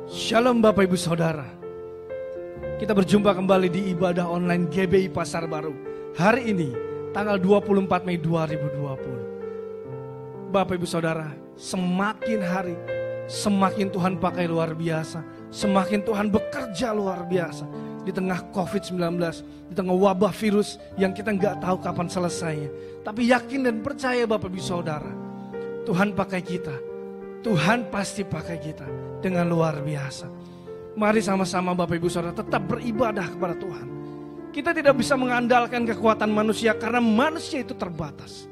Shalom Bapak Ibu Saudara. Kita berjumpa kembali di ibadah online GBI Pasar Baru. Hari ini tanggal 24 Mei 2020. Bapak Ibu Saudara, semakin hari semakin Tuhan pakai luar biasa. Semakin Tuhan bekerja luar biasa. Di tengah COVID-19, di tengah wabah virus yang kita nggak tahu kapan selesainya. Tapi yakin dan percaya Bapak Ibu Saudara, Tuhan pakai kita. Tuhan pasti pakai kita dengan luar biasa. Mari sama-sama Bapak Ibu Saudara tetap beribadah kepada Tuhan. Kita tidak bisa mengandalkan kekuatan manusia karena manusia itu terbatas.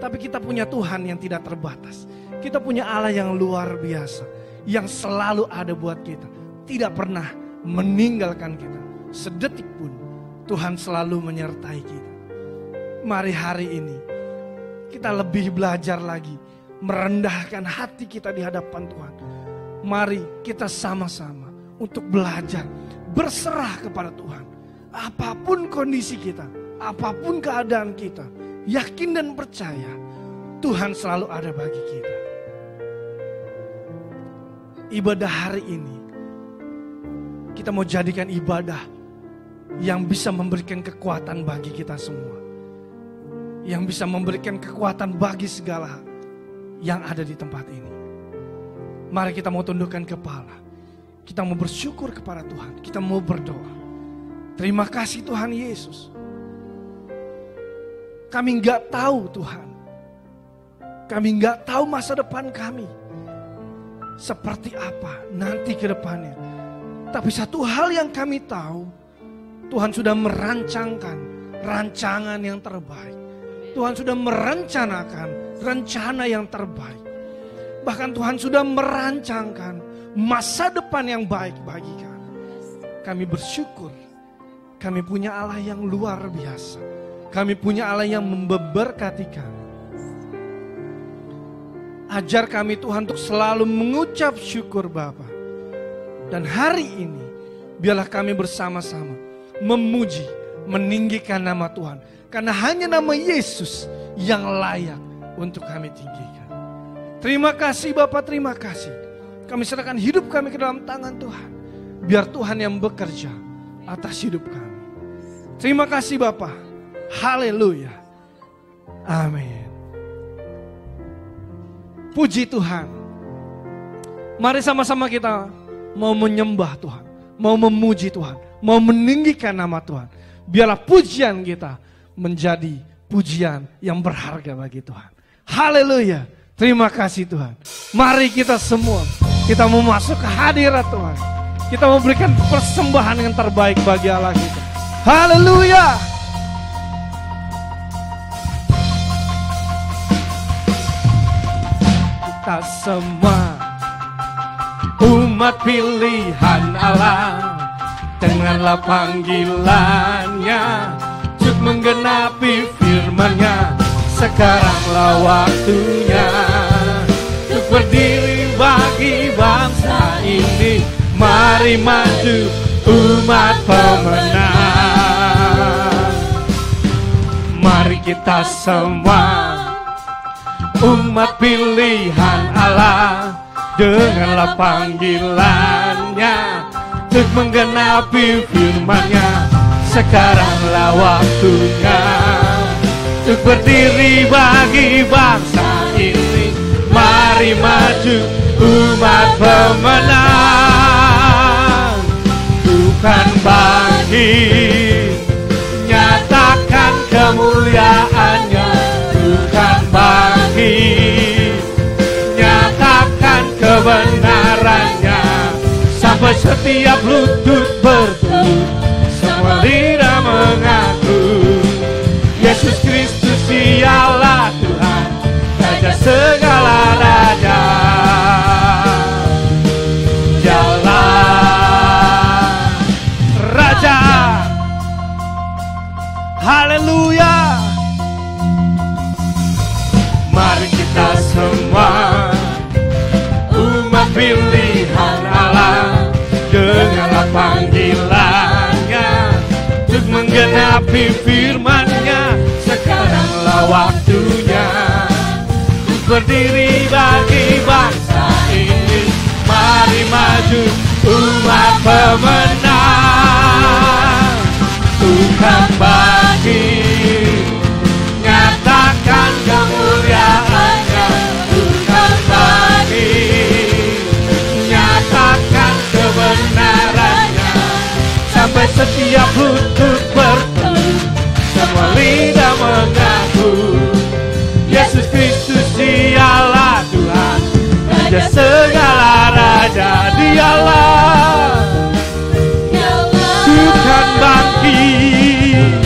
Tapi kita punya Tuhan yang tidak terbatas. Kita punya Allah yang luar biasa, yang selalu ada buat kita. Tidak pernah meninggalkan kita. Sedetik pun Tuhan selalu menyertai kita. Mari hari ini kita lebih belajar lagi, merendahkan hati kita di hadapan Tuhan. Mari kita sama-sama untuk belajar berserah kepada Tuhan. Apapun kondisi kita, apapun keadaan kita, yakin dan percaya Tuhan selalu ada bagi kita. Ibadah hari ini kita mau jadikan ibadah yang bisa memberikan kekuatan bagi kita semua. Yang bisa memberikan kekuatan bagi segala yang ada di tempat ini. Mari kita mau tundukkan kepala. Kita mau bersyukur kepada Tuhan. Kita mau berdoa. Terima kasih Tuhan Yesus. Kami nggak tahu Tuhan. Kami nggak tahu masa depan kami seperti apa nanti ke depannya. Tapi satu hal yang kami tahu, Tuhan sudah merancangkan rancangan yang terbaik. Tuhan sudah merencanakan rencana yang terbaik. Bahkan Tuhan sudah merancangkan masa depan yang baik bagi kami. Kami bersyukur. Kami punya Allah yang luar biasa. Kami punya Allah yang memberkati kami. Ajar kami Tuhan untuk selalu mengucap syukur Bapa. Dan hari ini biarlah kami bersama-sama memuji, meninggikan nama Tuhan. Karena hanya nama Yesus yang layak untuk kami tinggikan. Terima kasih Bapak, terima kasih. Kami serahkan hidup kami ke dalam tangan Tuhan. Biar Tuhan yang bekerja atas hidup kami. Terima kasih Bapak. Haleluya. Amin. Puji Tuhan. Mari sama-sama kita mau menyembah Tuhan. Mau memuji Tuhan. Mau meninggikan nama Tuhan. Biarlah pujian kita menjadi pujian yang berharga bagi Tuhan. Haleluya. Terima kasih Tuhan. Mari kita semua, kita mau masuk ke hadirat Tuhan. Kita mau berikan persembahan yang terbaik bagi Allah kita. Haleluya. Kita semua umat pilihan Allah, dengarlah panggilannya untuk menggenapi firman-Nya. Sekaranglah waktunya untuk berdiri bagi bangsa ini. Mari maju umat pemenang. Mari kita semua umat pilihan Allah, dengarlah panggilannya untuk menggenapi firman-Nya. Sekaranglah waktunya untuk berdiri bagi bangsa ini. Mari maju umat pemenang. Tuhan bangkit, nyatakan kemuliaan-Nya. Tuhan bangkit, nyatakan kebenaran-Nya. Sampai setiap lutut bertelut, semua lidah mengaku Yesus Kristus dialah Tuhan, Raja segala raja. Jalan Raja. Haleluya. Mari kita semua umat pilihan Allah, dengarlah panggilan-Nya untuk menggenapi firman-Nya. Sekaranglah waktunya untuk berdiri bagi bangsa ini. Mari maju raja, dialah Tuhan bangkit,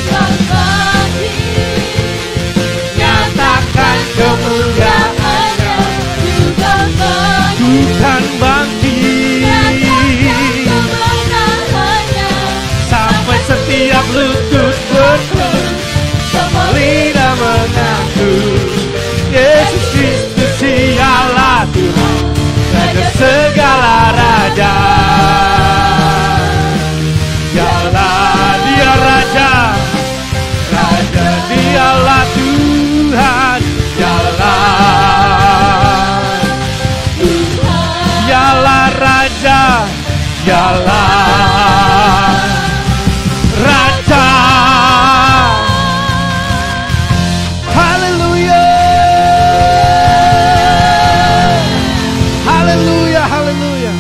nyatakan kemuliaan-Nya. Tuhan bangkit, sampai setiap lutut bertekuk, semua lidah mengaku Yesus Kristus dialah Tuhan, Raja segala raja. Dialah Dia Raja, Raja dialah Tuhan, dialah Raja, dialah Raja. Haleluya, haleluya, haleluya.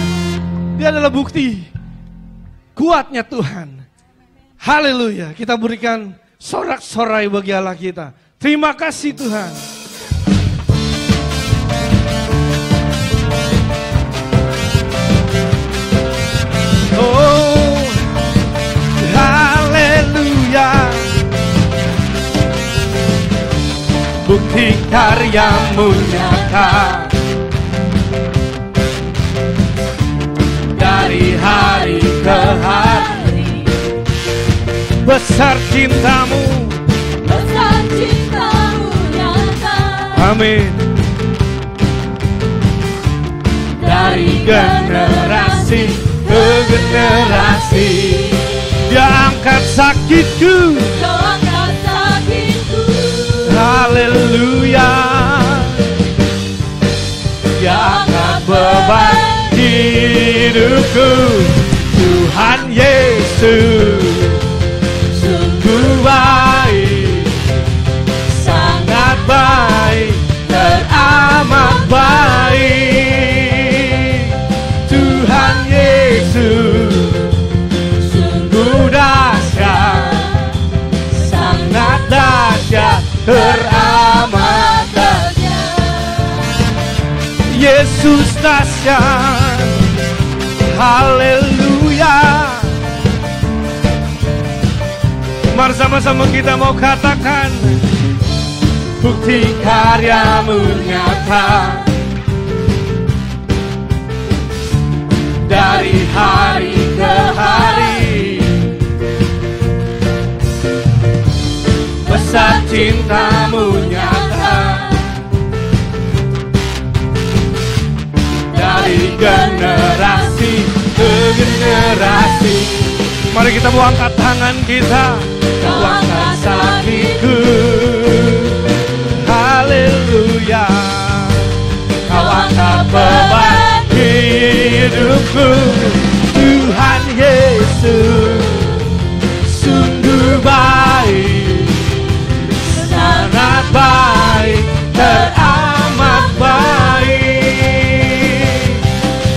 Dia adalah bukti kuatnya Tuhan. Haleluya. Kita berikan sorak-sorai bagi Allah kita. Terima kasih Tuhan. Oh, haleluya. Bukti karya-Mu nyata, dari hari ke hari. Besar cinta-Mu, besar cinta-Mu nyata. Amin. Dari generasi ke generasi, Dia angkat sakitku, haleluya. Dia angkat beban hidupku. Tuhan Yesus sungguh baik, sangat baik, teramat baik. Tuhan Yesus sungguh dahsyat, sangat dahsyat, teramat dahsyat. Yesus dahsyat, haleluya. Mari sama-sama kita mau katakan, bukti karya-Mu nyata, dari hari ke hari. Besar cinta-Mu nyata, dari generasi ke generasi. Mari kita mau angkat tangan kita, Kau angkat sakitku, haleluya. Kau angkat beban hidupku. Tuhan Yesus sungguh baik, sangat baik, teramat baik.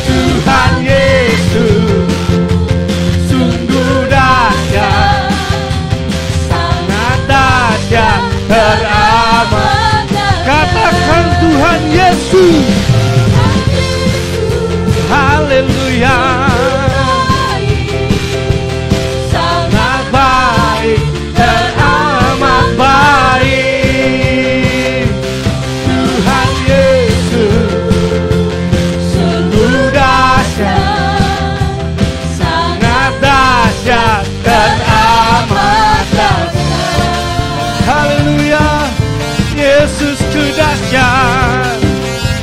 Tuhan Yesus sungguh dahsyat, sangat dahsyat, teramat. Katakan Tuhan Yesus, haleluya. Sangat baik, teramat baik. Tuhan Yesus sungguh dahsyat, sangat dahsyat, teramat dahsyat. Haleluya. Yesus ku dahsyat.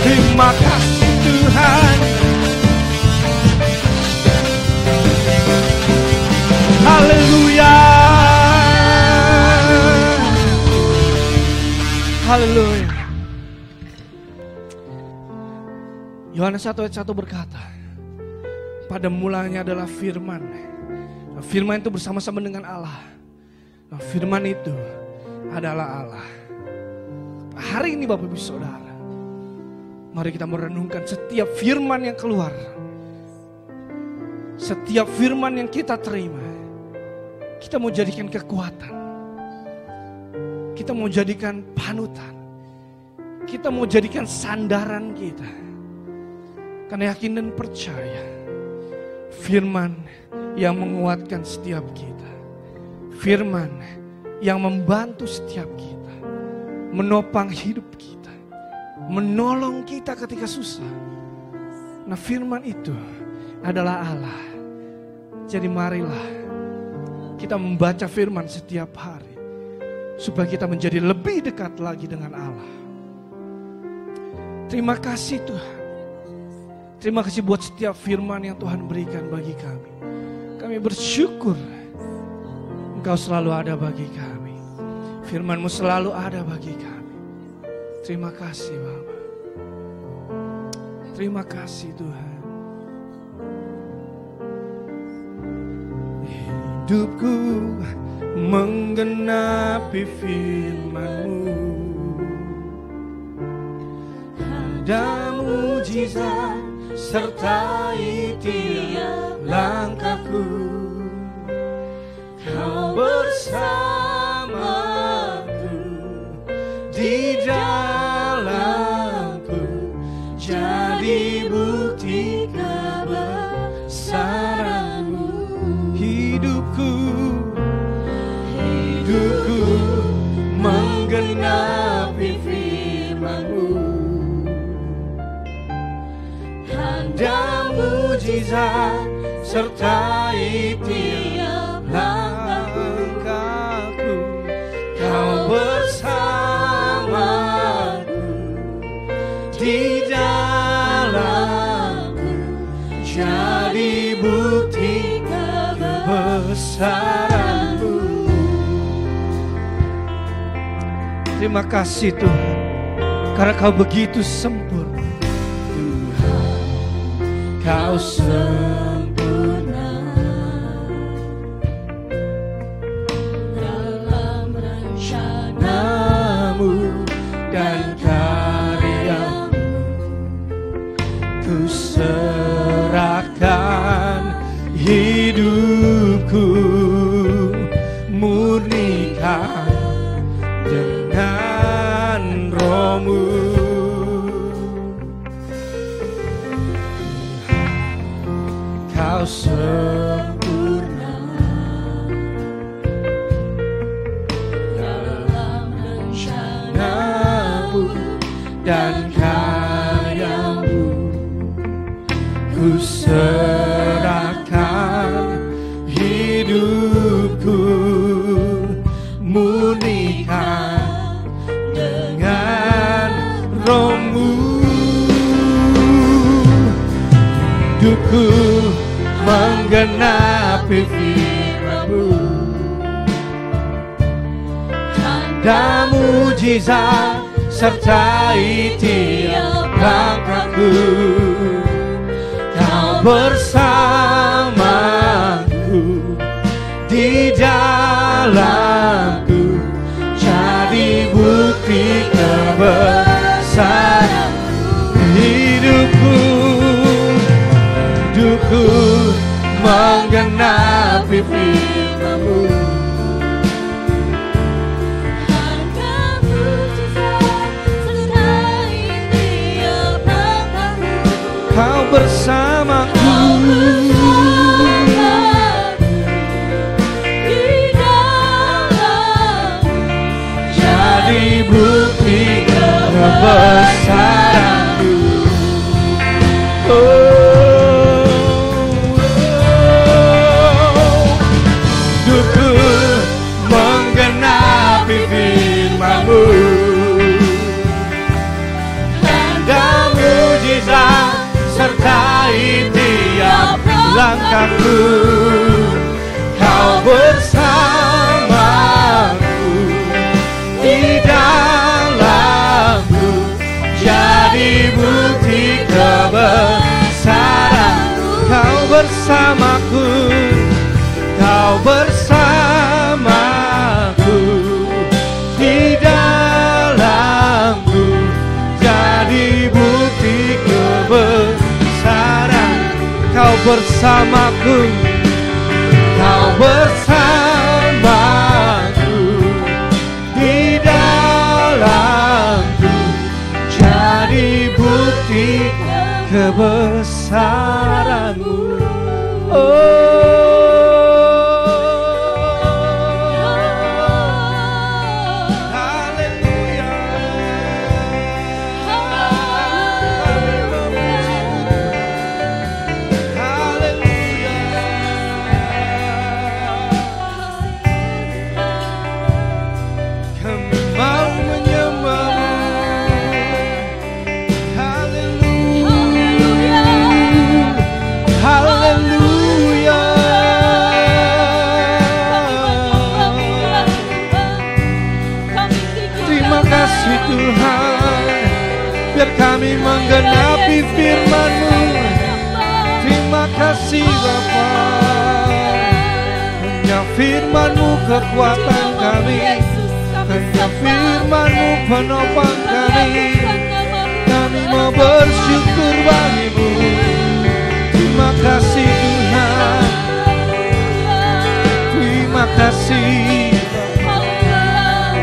Terima kasih Tuhan. Haleluya. Haleluya. Yohanes 1 ayat 1 berkata, pada mulanya adalah firman. Firman itu bersama-sama dengan Allah. Firman itu adalah Allah. Hari ini Bapak Ibu Saudara, mari kita merenungkan setiap firman yang keluar. Setiap firman yang kita terima, kita mau jadikan kekuatan. Kita mau jadikan panutan. Kita mau jadikan sandaran kita. Karena yakin dan percaya firman yang menguatkan setiap kita, firman yang membantu setiap kita, menopang hidup kita, menolong kita ketika susah. Nah, firman itu adalah Allah. Jadi marilah kita membaca firman setiap hari supaya kita menjadi lebih dekat lagi dengan Allah. Terima kasih Tuhan. Terima kasih buat setiap firman yang Tuhan berikan bagi kami. Kami bersyukur Engkau selalu ada bagi kami. Firman-Mu selalu ada bagi kami. Terima kasih Bapa. Terima kasih Tuhan. Hidupku menggenapi firman-Mu. Ada mujizat sertai tiap langkahku. Kau bersamaku di dalamku, jadi bukti kebesaran-Mu. Hidupku menggenapi firman-Mu. Ada mujizat sertai tiap langkahku. Kau bersamaku di dalamku, jadi bukti kebesaran-Mu. Terima kasih Tuhan, karena Kau begitu sempurna. Kau sempurna dalam rencana-Mu dan karya-Mu. Ku serahkan hidupku, murnikan dengan Roh-Mu. Kau sempurna dalam rencana-Mu dan karya-Mu. Ku serahkan hidupku, murnikan dengan Roh-Mu. Hidupku menggenapi firman-Mu. Tanda mujizat sertai tiap langkahku. Kau bersamaku di dalamku, jadi bukti kebesaran. Hidupku menggenapi firman-Mu. Tanda mujizat sertai tiap langkahku. Kau bersamaku di dalamku, jadi bukti kebesaran-Mu. Hidupku menggenapi firman-Mu. Tanda mujizat sertai tiap langkahku. Kau bersamaku di dalamku, jadi bukti kebesaran. Kau bersamaku, Kau bersamaku di dalamku, jadi bukti kebesaran. Kau bersamaku, Kau bersamaku di dalamku, jadi bukti kebesaran. kebesaran-Mu. Biar kami menggenapi firman-Mu. Terima kasih Bapa. Hanya firman-Mu kekuatan kami, hanya firman-Mu penopang kami. Kami mau bersyukur bagi-Mu. Terima kasih Tuhan. Terima kasih.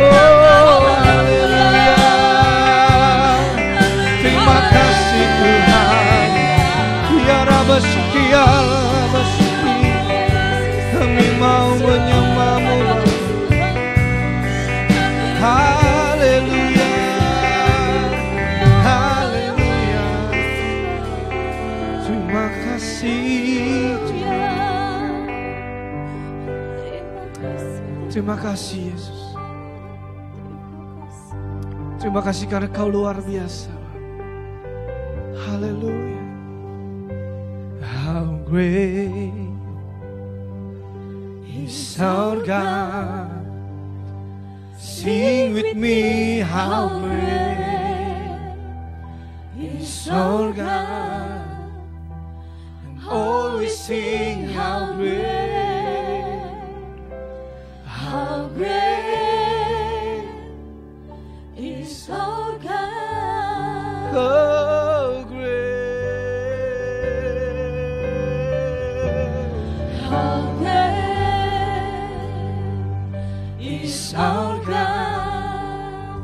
Oh haleluya. Terima kasih Tuhan. Biara bersyukur, kami mau menyembah-Mu. Haleluya. Haleluya. Terima kasih Tuhan. Terima kasih Yesus. Terima kasih karena Kau luar biasa. Haleluya. How great is our God. Sing with me, how great is our God. And always sing, how great, how great is our God. Oh, great, how great is our God.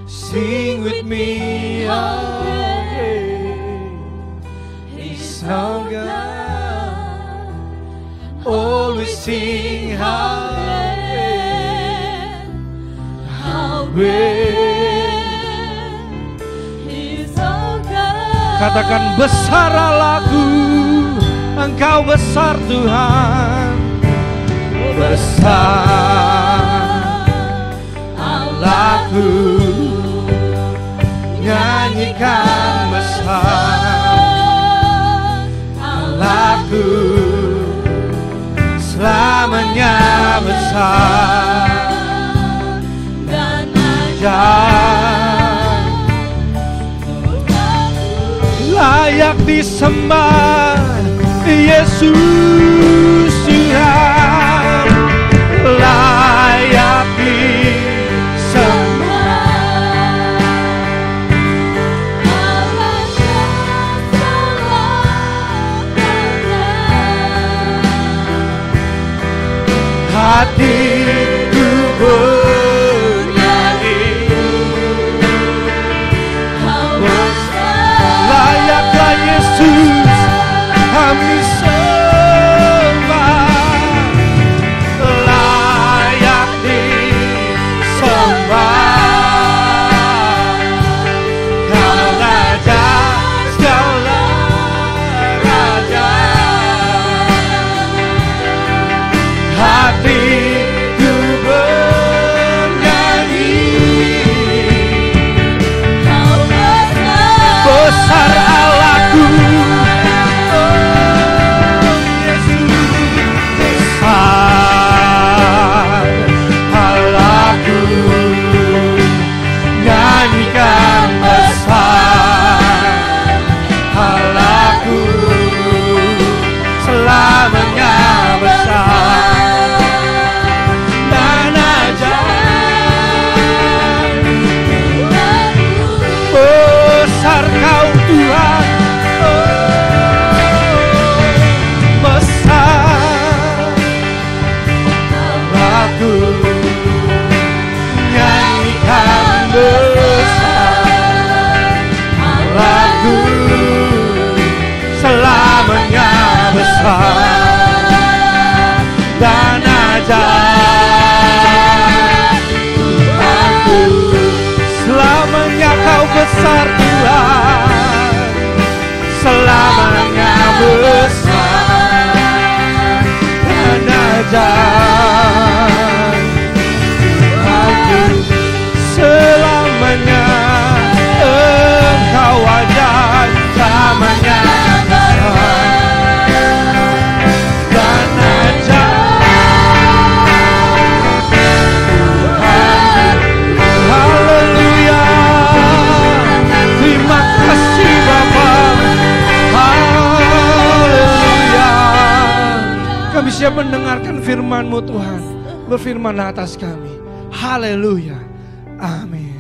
Sing with me, how great is our God. Always sing, how great, how great is our God. Katakan besar Allahku, Engkau besar Tuhan. Besar Allahku, nyanyikan besar Allahku, selamanya besar dan ajaib, layak disembah Yesus Tuhan, layak disembah. Hatiku bernyanyi, layaklah Yesus kami sembah. selamanya besar dan ajaib. Tuhanku selamanya Engkau ajaib, selamanya besar dan ajaib. Haleluya, terima kasih Bapa. Haleluya, kami siap mendengarkan firman-Mu Tuhan. Berfirman atas kami. Haleluya, amin.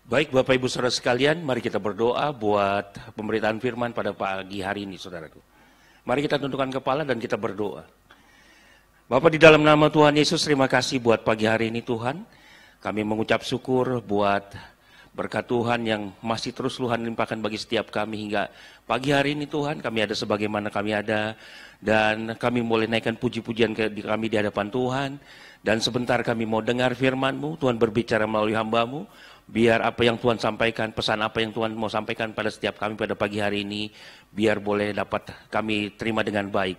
Baik Bapak Ibu Saudara sekalian, mari kita berdoa buat pemberitaan firman pada pagi hari ini saudaraku. Mari kita tundukkan kepala dan kita berdoa. Bapak, di dalam nama Tuhan Yesus, terima kasih buat pagi hari ini Tuhan. Kami mengucap syukur buat berkat Tuhan yang masih terus Tuhan limpahkan bagi setiap kami hingga pagi hari ini Tuhan. Kami ada sebagaimana kami ada dan kami boleh naikkan puji-pujian kami di hadapan Tuhan. Dan sebentar kami mau dengar firman-Mu, Tuhan berbicara melalui hamba-Mu. Biar apa yang Tuhan sampaikan, pesan apa yang Tuhan mau sampaikan pada setiap kami pada pagi hari ini, biar boleh dapat kami terima dengan baik.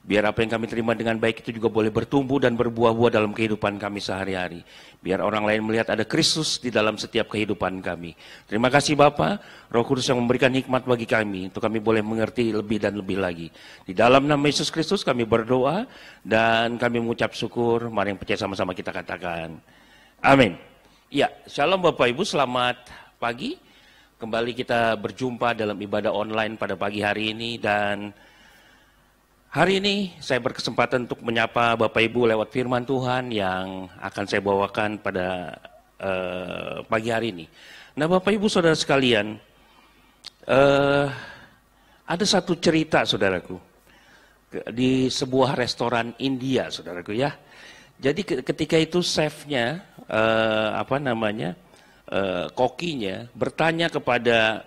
Biar apa yang kami terima dengan baik itu juga boleh bertumbuh dan berbuah-buah dalam kehidupan kami sehari-hari. Biar orang lain melihat ada Kristus di dalam setiap kehidupan kami. Terima kasih Bapa, Roh Kudus yang memberikan hikmat bagi kami, untuk kami boleh mengerti lebih dan lebih lagi. Di dalam nama Yesus Kristus kami berdoa dan kami mengucap syukur. Mari yang percaya sama-sama kita katakan, amin. Ya, shalom Bapak Ibu, selamat pagi. Kembali kita berjumpa dalam ibadah online pada pagi hari ini. Dan hari ini saya berkesempatan untuk menyapa Bapak Ibu lewat firman Tuhan yang akan saya bawakan pada pagi hari ini. Nah Bapak Ibu Saudara sekalian, ada satu cerita saudaraku di sebuah restoran India saudaraku ya. Jadi ketika itu chefnya, kokinya bertanya kepada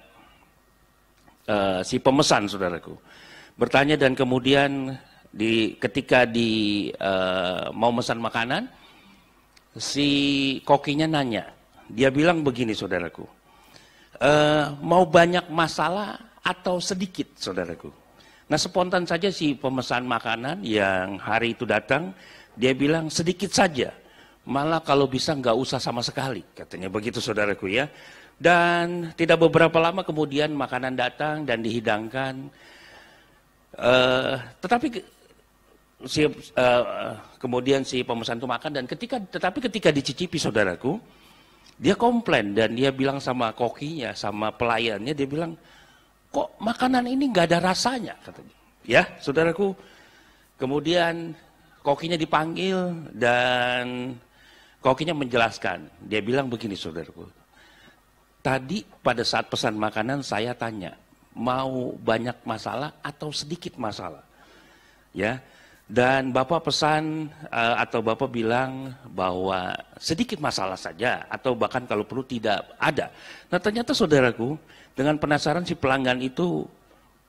si pemesan saudaraku. Bertanya dan kemudian ketika mau memesan makanan, si kokinya nanya. Dia bilang begini saudaraku, mau banyak masalah atau sedikit saudaraku. Nah spontan saja si pemesan makanan yang hari itu datang, dia bilang sedikit saja, malah kalau bisa nggak usah sama sekali, katanya begitu saudaraku ya. Dan tidak beberapa lama kemudian makanan datang dan dihidangkan. Kemudian si pemesan itu makan dan ketika dicicipi saudaraku, dia komplain dan dia bilang sama kokinya, sama pelayannya, dia bilang, kok makanan ini nggak ada rasanya, katanya. Ya, saudaraku. Kemudian kokinya dipanggil dan kokinya menjelaskan. Dia bilang begini saudaraku, tadi pada saat pesan makanan saya tanya, mau banyak masalah atau sedikit masalah? Ya, dan Bapak pesan atau Bapak bilang bahwa sedikit masalah saja atau bahkan kalau perlu tidak ada. Nah ternyata saudaraku, dengan penasaran si pelanggan itu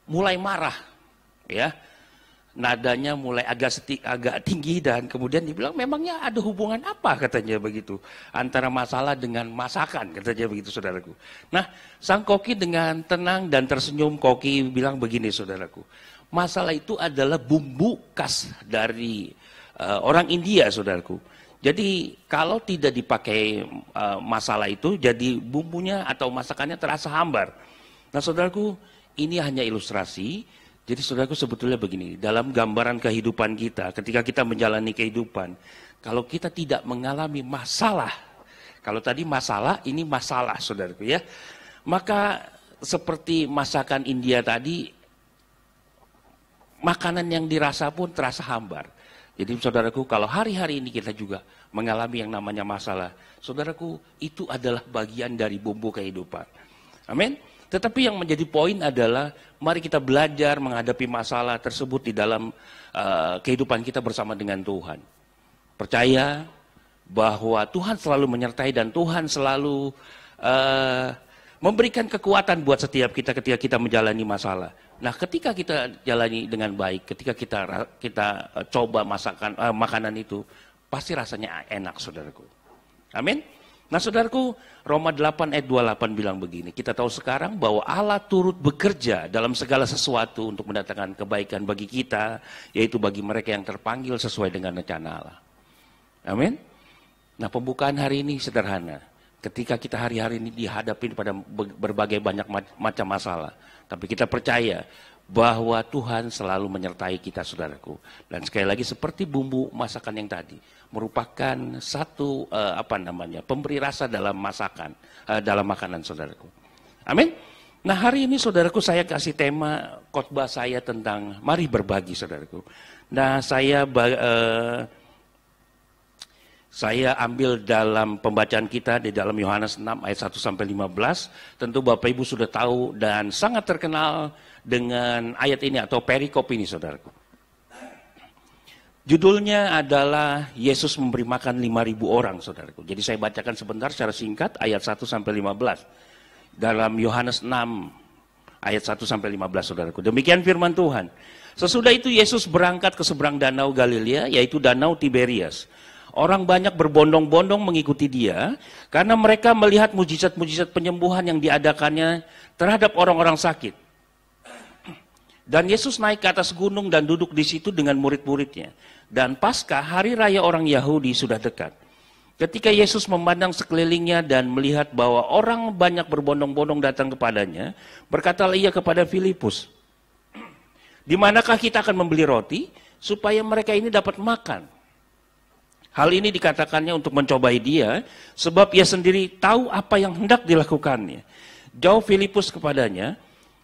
mulai marah, ya. Nadanya mulai agak tinggi dan kemudian dibilang memangnya ada hubungan apa, katanya begitu, antara masalah dengan masakan, katanya begitu saudaraku. Nah sang koki dengan tenang dan tersenyum, koki bilang begini saudaraku, masalah itu adalah bumbu khas dari orang India saudaraku. Jadi kalau tidak dipakai masalah itu, jadi bumbunya atau masakannya terasa hambar. Nah saudaraku, ini hanya ilustrasi. Jadi saudaraku sebetulnya begini, dalam gambaran kehidupan kita, ketika kita menjalani kehidupan, kalau kita tidak mengalami masalah, kalau tadi masalah, ini masalah saudaraku ya, maka seperti masakan India tadi, makanan yang dirasa pun terasa hambar. Jadi saudaraku, kalau hari-hari ini kita juga mengalami yang namanya masalah, saudaraku, itu adalah bagian dari bumbu kehidupan. Amin. Tetapi yang menjadi poin adalah mari kita belajar menghadapi masalah tersebut di dalam kehidupan kita bersama dengan Tuhan. Percaya bahwa Tuhan selalu menyertai dan Tuhan selalu memberikan kekuatan buat setiap kita ketika kita menjalani masalah. Nah, ketika kita jalani dengan baik, ketika kita coba makanan itu, pasti rasanya enak, saudaraku. Amin. Nah saudaraku, Roma 8 ayat 28 bilang begini, kita tahu sekarang bahwa Allah turut bekerja dalam segala sesuatu untuk mendatangkan kebaikan bagi kita, yaitu bagi mereka yang terpanggil sesuai dengan rencana Allah. Amin. Nah pembukaan hari ini sederhana, ketika kita hari-hari ini dihadapi pada berbagai banyak macam masalah, tapi kita percaya bahwa Tuhan selalu menyertai kita saudaraku. Dan sekali lagi seperti bumbu masakan yang tadi, merupakan satu pemberi rasa dalam masakan, dalam makanan saudaraku. Amin. Nah hari ini saudaraku saya kasih tema khotbah saya tentang mari berbagi saudaraku. Nah saya ambil dalam pembacaan kita di dalam Yohanes 6 ayat 1 sampai 15. Tentu Bapak Ibu sudah tahu dan sangat terkenal dengan ayat ini atau perikop ini saudaraku. Judulnya adalah Yesus memberi makan 5.000 orang saudaraku. Jadi saya bacakan sebentar secara singkat ayat 1 sampai 15. Dalam Yohanes 6 ayat 1 sampai 15 saudaraku. Demikian firman Tuhan. Sesudah itu Yesus berangkat ke seberang danau Galilea yaitu danau Tiberias. Orang banyak berbondong-bondong mengikuti dia karena mereka melihat mujizat-mujizat penyembuhan yang diadakannya terhadap orang-orang sakit. Dan Yesus naik ke atas gunung dan duduk di situ dengan murid-muridnya. Dan Paskah, hari raya orang Yahudi sudah dekat. Ketika Yesus memandang sekelilingnya dan melihat bahwa orang banyak berbondong-bondong datang kepadanya, berkatalah ia kepada Filipus, "Di manakah kita akan membeli roti supaya mereka ini dapat makan?" Hal ini dikatakannya untuk mencobai dia, sebab ia sendiri tahu apa yang hendak dilakukannya. Jawab Filipus kepadanya,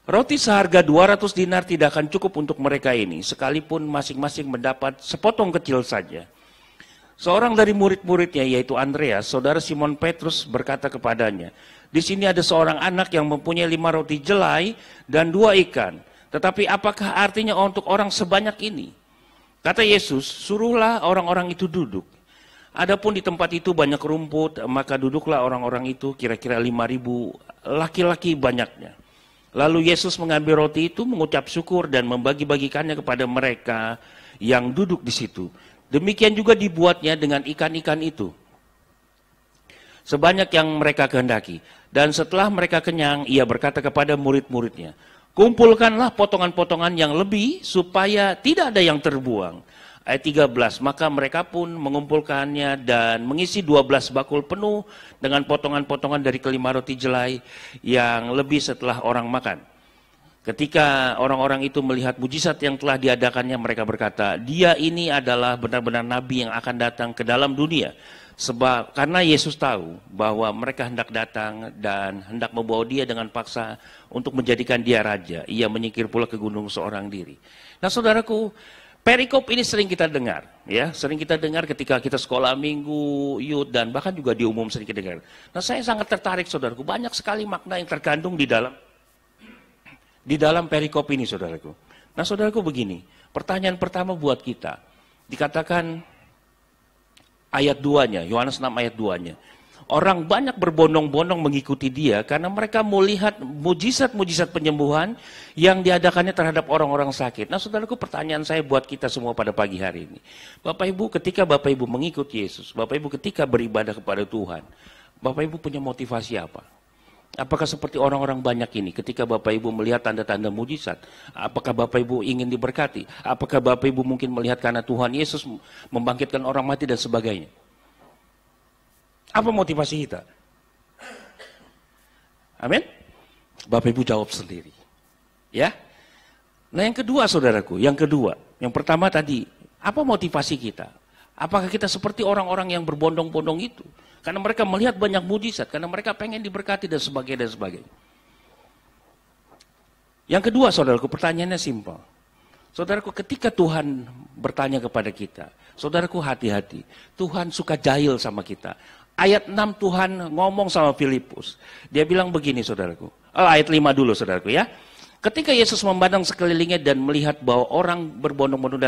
"Roti seharga 200 dinar tidak akan cukup untuk mereka ini, sekalipun masing-masing mendapat sepotong kecil saja." Seorang dari murid-muridnya, yaitu Andreas, saudara Simon Petrus, berkata kepadanya, "Di sini ada seorang anak yang mempunyai 5 roti jelai dan 2 ikan. Tetapi apakah artinya untuk orang sebanyak ini?" Kata Yesus, "Suruhlah orang-orang itu duduk." Adapun di tempat itu banyak rumput, maka duduklah orang-orang itu, kira-kira 5.000 laki-laki banyaknya. Lalu Yesus mengambil roti itu, mengucap syukur dan membagi-bagikannya kepada mereka yang duduk di situ. Demikian juga dibuatnya dengan ikan-ikan itu, sebanyak yang mereka kehendaki. Dan setelah mereka kenyang, ia berkata kepada murid-muridnya, "Kumpulkanlah potongan-potongan yang lebih, supaya tidak ada yang terbuang." Ayat 13, maka mereka pun mengumpulkannya dan mengisi 12 bakul penuh dengan potongan-potongan dari kelima roti jelai yang lebih setelah orang makan. Ketika orang-orang itu melihat mujizat yang telah diadakannya, mereka berkata, "Dia ini adalah benar-benar nabi yang akan datang ke dalam dunia." Sebab karena Yesus tahu bahwa mereka hendak datang dan hendak membawa dia dengan paksa untuk menjadikan dia raja, ia menyingkir pula ke gunung seorang diri. Nah saudaraku, perikop ini sering kita dengar, ya, sering kita dengar ketika kita sekolah minggu, youth, dan bahkan juga di umum sering kita dengar. Nah, saya sangat tertarik, saudaraku, banyak sekali makna yang terkandung di dalam perikop ini, saudaraku. Nah, saudaraku begini, pertanyaan pertama buat kita, dikatakan ayat 2-nya, Yohanes 6 ayat 2-nya. Orang banyak berbondong-bondong mengikuti dia karena mereka melihat mujizat-mujizat penyembuhan yang diadakannya terhadap orang-orang sakit. Nah saudaraku, pertanyaan saya buat kita semua pada pagi hari ini. Bapak Ibu, ketika Bapak Ibu mengikut Yesus, Bapak Ibu ketika beribadah kepada Tuhan, Bapak Ibu punya motivasi apa? Apakah seperti orang-orang banyak ini ketika Bapak Ibu melihat tanda-tanda mujizat? Apakah Bapak Ibu ingin diberkati? Apakah Bapak Ibu mungkin melihat karena Tuhan Yesus membangkitkan orang mati dan sebagainya? Apa motivasi kita? Amin? Bapak Ibu jawab sendiri. Ya. Nah yang kedua saudaraku, yang pertama tadi, apa motivasi kita? Apakah kita seperti orang-orang yang berbondong-bondong itu? Karena mereka melihat banyak mujizat, karena mereka pengen diberkati dan sebagainya dan sebagainya. Yang kedua saudaraku, pertanyaannya simpel. Saudaraku, ketika Tuhan bertanya kepada kita, saudaraku hati-hati, Tuhan suka jahil sama kita. Ayat 6 Tuhan ngomong sama Filipus. Dia bilang begini saudaraku. Ayat 5 dulu saudaraku ya. Ketika Yesus memandang sekelilingnya dan melihat bahwa orang berbondong-bondong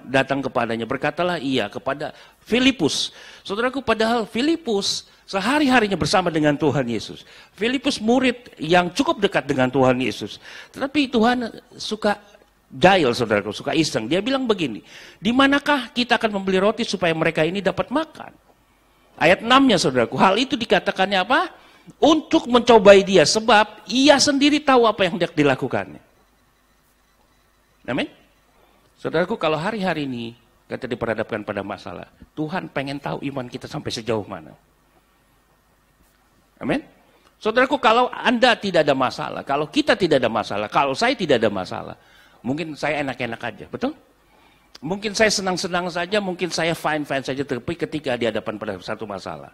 datang kepadanya, berkatalah ia kepada Filipus. Saudaraku, padahal Filipus sehari-harinya bersama dengan Tuhan Yesus. Filipus murid yang cukup dekat dengan Tuhan Yesus. Tetapi Tuhan suka jahil saudaraku, suka iseng. Dia bilang begini, "Di manakah kita akan membeli roti supaya mereka ini dapat makan?" Ayat 6-nya saudaraku, hal itu dikatakannya apa? Untuk mencobai dia, sebab ia sendiri tahu apa yang hendak dilakukannya. Amin. Saudaraku, kalau hari-hari ini kita diperhadapkan pada masalah, Tuhan pengen tahu iman kita sampai sejauh mana. Amin. Saudaraku, kalau Anda tidak ada masalah, kalau kita tidak ada masalah, kalau saya tidak ada masalah, mungkin saya enak-enak aja, betul? Mungkin saya senang-senang saja, mungkin saya fine-fine saja, tapi ketika di hadapan pada satu masalah.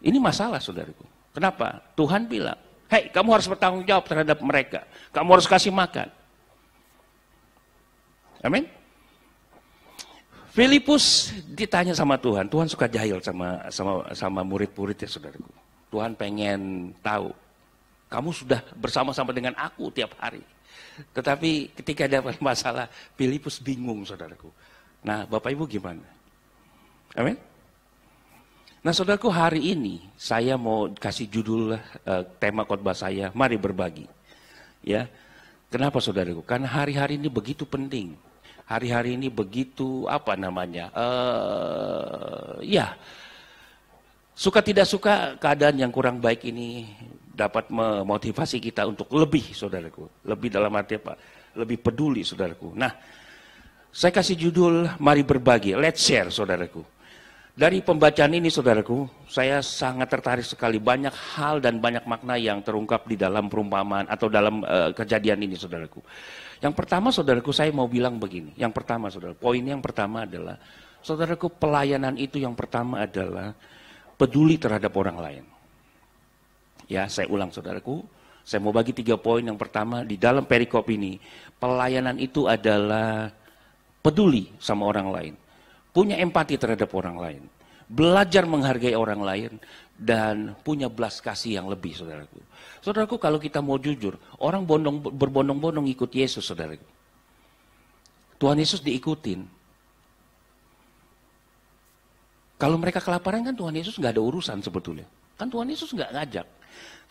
Ini masalah, saudaraku. Kenapa? Tuhan bilang, hei, kamu harus bertanggung jawab terhadap mereka. Kamu harus kasih makan. Amin. Filipus ditanya sama Tuhan. Tuhan suka jahil sama murid-muridnya, saudaraku. Tuhan pengen tahu, kamu sudah bersama-sama dengan aku tiap hari. Tetapi ketika dapat masalah, Filipus bingung, saudaraku. Nah, Bapak Ibu gimana? Amin. Nah, saudaraku, hari ini saya mau kasih judul tema khotbah saya, mari berbagi. Ya, kenapa, saudaraku? Karena hari-hari ini begitu penting. Hari-hari ini begitu suka tidak suka keadaan yang kurang baik ini dapat memotivasi kita untuk lebih, saudaraku. Lebih dalam arti apa? Lebih peduli, saudaraku. Nah, saya kasih judul, mari berbagi, let's share, saudaraku. Dari pembacaan ini, saudaraku, saya sangat tertarik sekali. Banyak hal dan banyak makna yang terungkap di dalam perumpamaan atau dalam kejadian ini, saudaraku. Yang pertama, saudaraku, saya mau bilang begini. Yang pertama, saudara, poin yang pertama adalah, saudaraku, pelayanan itu yang pertama adalah peduli terhadap orang lain. Ya, saya ulang, saudaraku. Saya mau bagi 3 poin. Yang pertama, di dalam perikop ini, pelayanan itu adalah peduli sama orang lain. Punya empati terhadap orang lain. Belajar menghargai orang lain. Dan punya belas kasih yang lebih, saudaraku. Saudaraku, kalau kita mau jujur, orang berbondong-bondong ikut Yesus, saudaraku. Tuhan Yesus diikutin. Kalau mereka kelaparan kan Tuhan Yesus nggak ada urusan sebetulnya. Kan Tuhan Yesus nggak ngajak.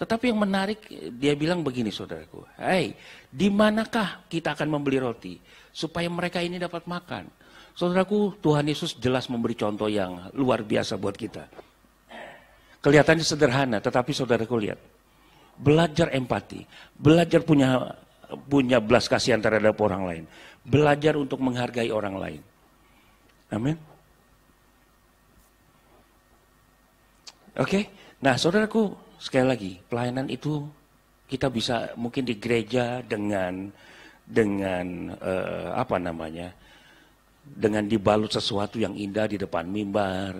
Tetapi yang menarik, dia bilang begini, saudaraku. Hei, di manakah kita akan membeli roti supaya mereka ini dapat makan? Saudaraku, Tuhan Yesus jelas memberi contoh yang luar biasa buat kita. Kelihatannya sederhana, tetapi saudaraku lihat. Belajar empati, belajar punya belas kasihan terhadap orang lain. Belajar untuk menghargai orang lain. Amin. Oke, nah saudaraku, sekali lagi, pelayanan itu kita bisa mungkin di gereja dengan dengan dibalut sesuatu yang indah di depan mimbar,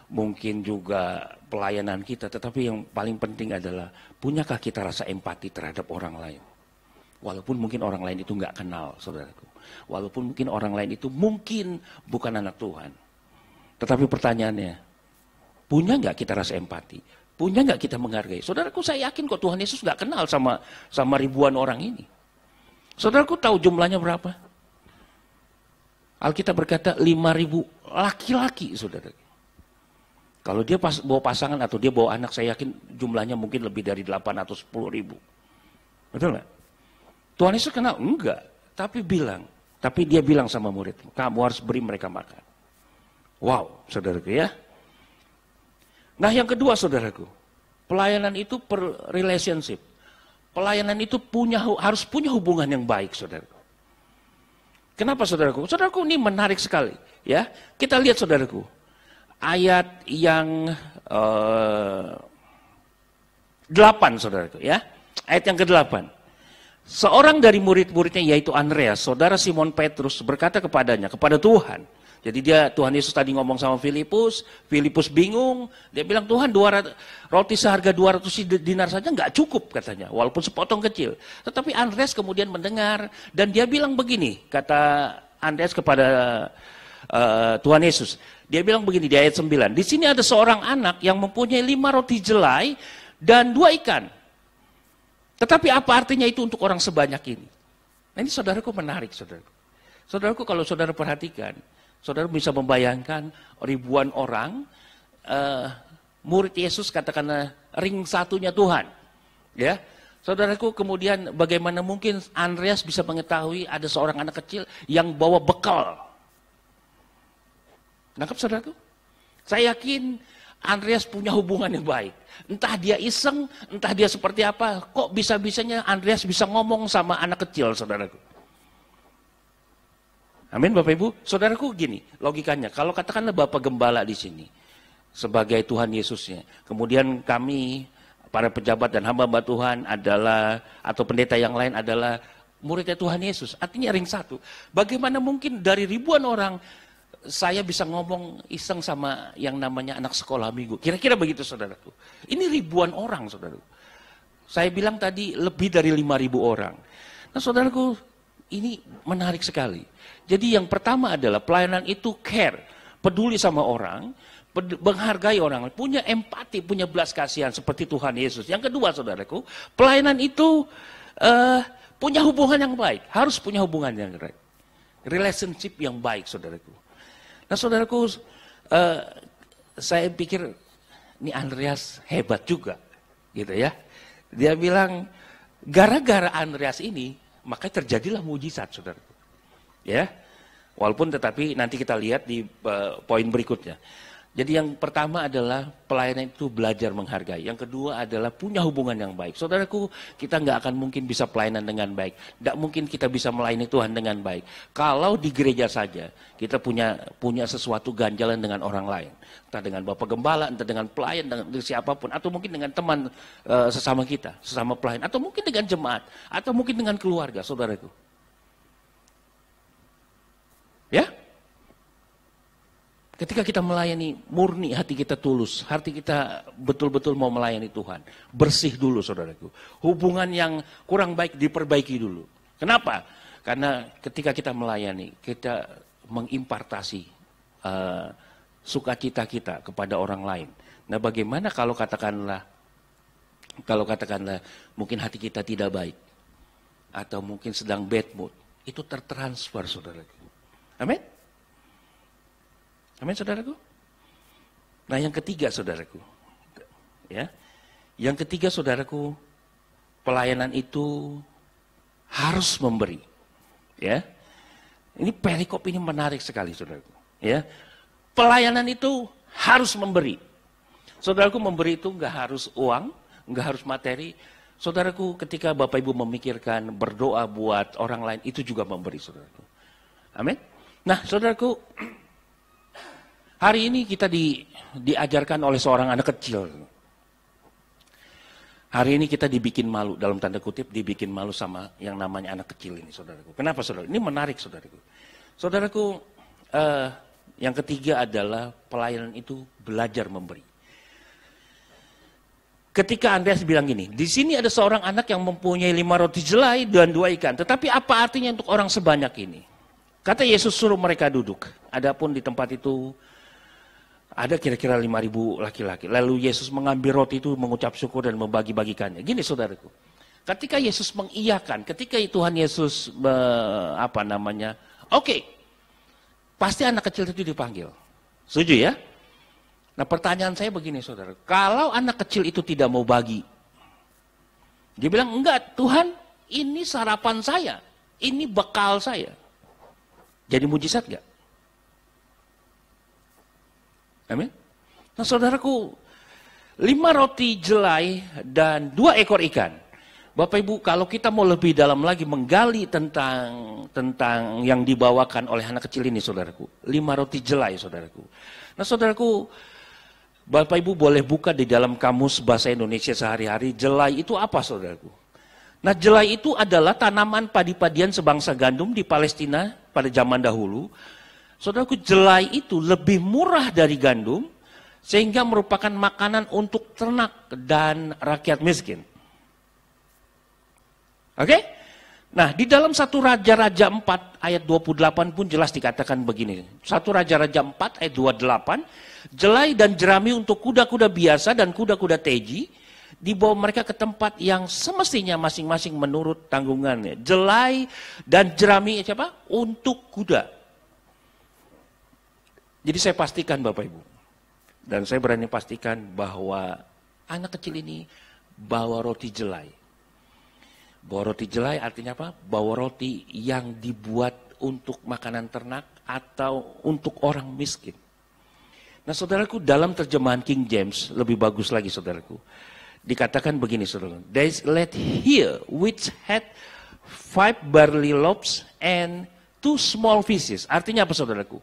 mungkin juga pelayanan kita, tetapi yang paling penting adalah punyakah kita rasa empati terhadap orang lain. Walaupun mungkin orang lain itu nggak kenal, saudaraku. Walaupun mungkin orang lain itu mungkin bukan anak Tuhan. Tetapi pertanyaannya, punya nggak kita rasa empati? Punya nggak kita menghargai? Saudaraku, saya yakin kok Tuhan Yesus nggak kenal sama ribuan orang ini. Saudaraku tahu jumlahnya berapa? Alkitab berkata 5.000 laki-laki, saudara. Kalau dia bawa pasangan atau dia bawa anak, saya yakin jumlahnya mungkin lebih dari 8 atau 10.000. Betul nggak? Tuhan Yesus kenal? Enggak. Tapi dia bilang sama murid, kamu harus beri mereka makan. Wow, saudaraku ya. Nah yang kedua, saudaraku, pelayanan itu relationship. Pelayanan itu harus punya hubungan yang baik, saudaraku. Kenapa, saudaraku? Saudaraku, ini menarik sekali. Ya, kita lihat, saudaraku, ayat yang 8, saudaraku. Ya, ayat yang ke-8. Seorang dari murid-muridnya, yaitu Andreas, saudara Simon Petrus, berkata kepada Tuhan. Jadi Tuhan Yesus tadi ngomong sama Filipus bingung, dia bilang, Tuhan, roti seharga 200 dinar saja nggak cukup katanya, walaupun sepotong kecil. Tetapi Andreas kemudian mendengar, dan dia bilang begini, kata Andreas kepada Tuhan Yesus. Dia bilang begini di ayat 9, di sini ada seorang anak yang mempunyai 5 roti jelai dan 2 ikan. Tetapi apa artinya itu untuk orang sebanyak ini? Nah, ini saudaraku menarik, saudaraku. Saudaraku, kalau saudara perhatikan, saudara bisa membayangkan ribuan orang, murid Yesus katakanlah ring satunya Tuhan. Ya, saudaraku, kemudian bagaimana mungkin Andreas bisa mengetahui ada seorang anak kecil yang bawa bekal? Nangkap, saudaraku? Saya yakin Andreas punya hubungan yang baik. Entah dia iseng, entah dia seperti apa, kok bisa-bisanya Andreas bisa ngomong sama anak kecil, saudaraku. Amin, Bapak Ibu. Saudaraku gini, logikanya, kalau katakanlah Bapak Gembala di sini, sebagai Tuhan Yesusnya, kemudian kami, para pejabat dan hamba Tuhan adalah, atau pendeta yang lain adalah muridnya Tuhan Yesus, artinya ring satu. Bagaimana mungkin dari ribuan orang saya bisa ngomong iseng sama yang namanya anak sekolah minggu? Kira-kira begitu, saudaraku. Ini ribuan orang, saudaraku. Saya bilang tadi lebih dari 5.000 orang. Nah, saudaraku, ini menarik sekali. Jadi yang pertama adalah pelayanan itu care, peduli sama orang, menghargai orang, punya empati, punya belas kasihan seperti Tuhan Yesus. Yang kedua, saudaraku, pelayanan itu punya hubungan yang baik, harus punya hubungan yang baik. Relationship yang baik, saudaraku. Nah, saudaraku, saya pikir ini Andreas hebat juga, gitu ya. Dia bilang, gara-gara Andreas ini, maka terjadilah mujizat, saudaraku. Ya, walaupun tetapi nanti kita lihat di poin berikutnya. Jadi yang pertama adalah pelayanan itu belajar menghargai. Yang kedua adalah punya hubungan yang baik. Saudaraku, kita nggak akan mungkin bisa pelayanan dengan baik. Nggak mungkin kita bisa melayani Tuhan dengan baik. Kalau di gereja saja kita punya sesuatu ganjalan dengan orang lain. Entah dengan Bapak Gembala, entah dengan pelayan, dengan siapapun. Atau mungkin dengan teman sesama kita, sesama pelayan. Atau mungkin dengan jemaat. Atau mungkin dengan keluarga, saudaraku. Ya? Ketika kita melayani, murni hati kita tulus, hati kita betul-betul mau melayani Tuhan. Bersih dulu, saudaraku. Hubungan yang kurang baik diperbaiki dulu. Kenapa? Karena ketika kita melayani, kita mengimpartasi sukacita kita kepada orang lain. Nah, bagaimana kalau katakanlah mungkin hati kita tidak baik, atau mungkin sedang bad mood, itu tertransfer, saudaraku. Amin? Amin, saudaraku? Nah, yang ketiga, saudaraku. Ya. Yang ketiga, saudaraku, pelayanan itu harus memberi. Ya. Ini perikop ini menarik sekali, saudaraku. Ya. Pelayanan itu harus memberi. Saudaraku, memberi itu enggak harus uang, enggak harus materi. Saudaraku, ketika Bapak Ibu memikirkan berdoa buat orang lain, itu juga memberi, saudaraku. Amin? Nah, saudaraku, hari ini kita diajarkan oleh seorang anak kecil. Hari ini kita dibikin malu, dalam tanda kutip, dibikin malu sama yang namanya anak kecil ini, saudaraku. Kenapa, saudara? Ini menarik, saudaraku. Saudaraku, yang ketiga adalah pelayanan itu belajar memberi. Ketika Andreas bilang gini, di sini ada seorang anak yang mempunyai 5 roti jelai dan 2 ikan. Tetapi apa artinya untuk orang sebanyak ini? Kata Yesus suruh mereka duduk. Adapun di tempat itu ada kira-kira 5.000 laki-laki. Lalu Yesus mengambil roti itu, mengucap syukur dan membagi-bagikannya. Gini, saudaraku. Ketika Yesus mengiyakan, ketika Tuhan Yesus oke, pasti anak kecil itu dipanggil. Setuju ya? Nah, pertanyaan saya begini, saudara. Kalau anak kecil itu tidak mau bagi, dia bilang, enggak, Tuhan, ini sarapan saya. Ini bekal saya. Jadi mujizat enggak? Amin. Nah, saudaraku, 5 roti jelai dan 2 ekor ikan. Bapak Ibu, kalau kita mau lebih dalam lagi menggali tentang yang dibawakan oleh anak kecil ini, saudaraku. 5 roti jelai, saudaraku. Nah, saudaraku, Bapak Ibu boleh buka di dalam kamus bahasa Indonesia sehari-hari. Jelai itu apa, saudaraku? Nah, jelai itu adalah tanaman padi-padian sebangsa gandum di Palestina pada zaman dahulu. Saudaraku, jelai itu lebih murah dari gandum, sehingga merupakan makanan untuk ternak dan rakyat miskin. Oke? Nah, di dalam 1 Raja-Raja 4 ayat 28 pun jelas dikatakan begini. 1 Raja-Raja 4 ayat 28, jelai dan jerami untuk kuda-kuda biasa dan kuda-kuda teji, dibawa mereka ke tempat yang semestinya masing-masing menurut tanggungannya. Jelai dan jerami siapa? Untuk kuda. Jadi saya pastikan Bapak Ibu, dan saya berani pastikan bahwa anak kecil ini bawa roti jelai. Bawa roti jelai artinya apa? Bawa roti yang dibuat untuk makanan ternak atau untuk orang miskin. Nah saudaraku, dalam terjemahan King James, lebih bagus lagi saudaraku. Dikatakan begini saudaraku. There is lad here which had 5 barley loaves and 2 small fishes. Artinya apa saudaraku?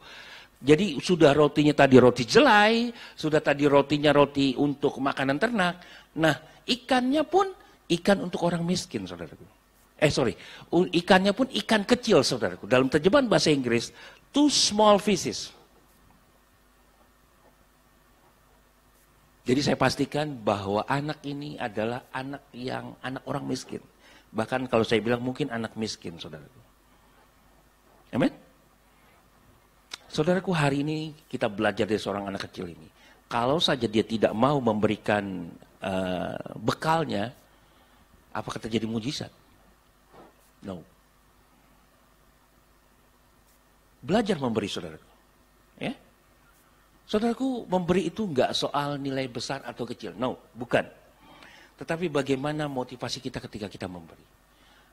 Jadi sudah rotinya tadi roti jelai, sudah tadi rotinya roti untuk makanan ternak. Nah ikannya pun ikan untuk orang miskin saudaraku. Ikannya pun ikan kecil saudaraku. Dalam terjemahan bahasa Inggris, 2 small fishes. Jadi saya pastikan bahwa anak ini adalah anak orang miskin. Bahkan kalau saya bilang mungkin anak miskin saudaraku. Amin. Saudaraku, hari ini kita belajar dari seorang anak kecil ini. Kalau saja dia tidak mau memberikan bekalnya, apakah terjadi mujizat? No. Belajar memberi saudaraku. Ya? Saudaraku, memberi itu enggak soal nilai besar atau kecil. No, bukan. Tetapi bagaimana motivasi kita ketika kita memberi.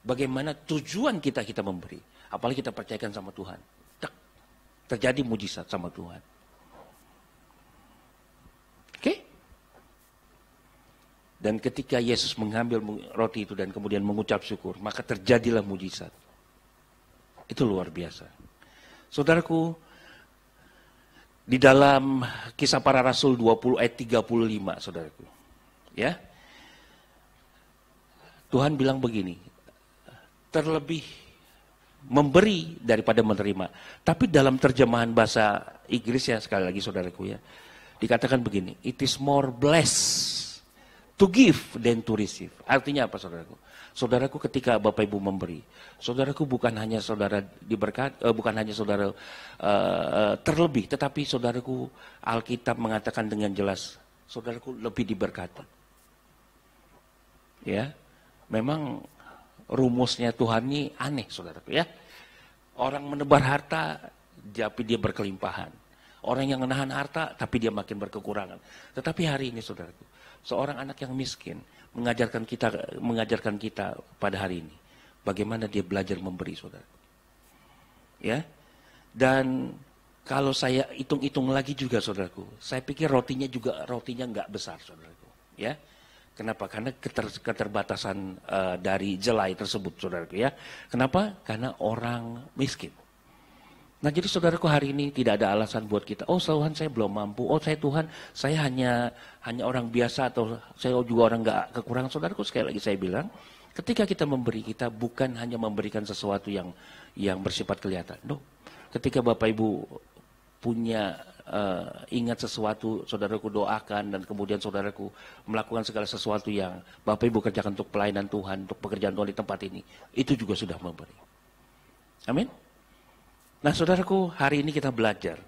Bagaimana tujuan kita memberi. Apalagi kita percayakan sama Tuhan. Terjadi mujizat sama Tuhan. Oke? Dan ketika Yesus mengambil roti itu dan kemudian mengucap syukur, maka terjadilah mujizat. Itu luar biasa. Saudaraku, di dalam Kisah Para Rasul 20 ayat 35, saudaraku. Ya. Tuhan bilang begini, terlebih memberi daripada menerima. Tapi dalam terjemahan bahasa Inggris ya, sekali lagi saudaraku ya, dikatakan begini, it is more blessed to give than to receive. Artinya apa saudaraku? Saudaraku, ketika Bapak Ibu memberi, saudaraku bukan hanya saudara bukan hanya saudara terlebih, tetapi saudaraku, Alkitab mengatakan dengan jelas, saudaraku lebih diberkati. Ya, memang rumusnya Tuhan ini aneh saudaraku ya. Orang menebar harta tapi dia berkelimpahan. Orang yang menahan harta tapi dia makin berkekurangan. Tetapi hari ini saudaraku, seorang anak yang miskin mengajarkan kita pada hari ini bagaimana dia belajar memberi saudaraku. Ya. Dan kalau saya hitung-hitung lagi juga saudaraku, saya pikir rotinya nggak besar saudaraku. Ya. Kenapa? Karena keterbatasan dari jelai tersebut, saudaraku ya. Kenapa? Karena orang miskin. Nah jadi saudaraku, hari ini tidak ada alasan buat kita, oh Tuhan saya belum mampu, oh Tuhan saya hanya orang biasa, atau saya juga orang nggak kekurangan. Saudaraku, sekali lagi saya bilang, ketika kita memberi, kita bukan hanya memberikan sesuatu yang bersifat kelihatan. No. Ketika Bapak Ibu punya ingat sesuatu, saudaraku doakan, dan kemudian saudaraku melakukan segala sesuatu yang Bapak Ibu kerjakan untuk pelayanan Tuhan, untuk pekerjaan Tuhan di tempat ini, itu juga sudah memberi. Amin. Nah saudaraku, hari ini kita belajar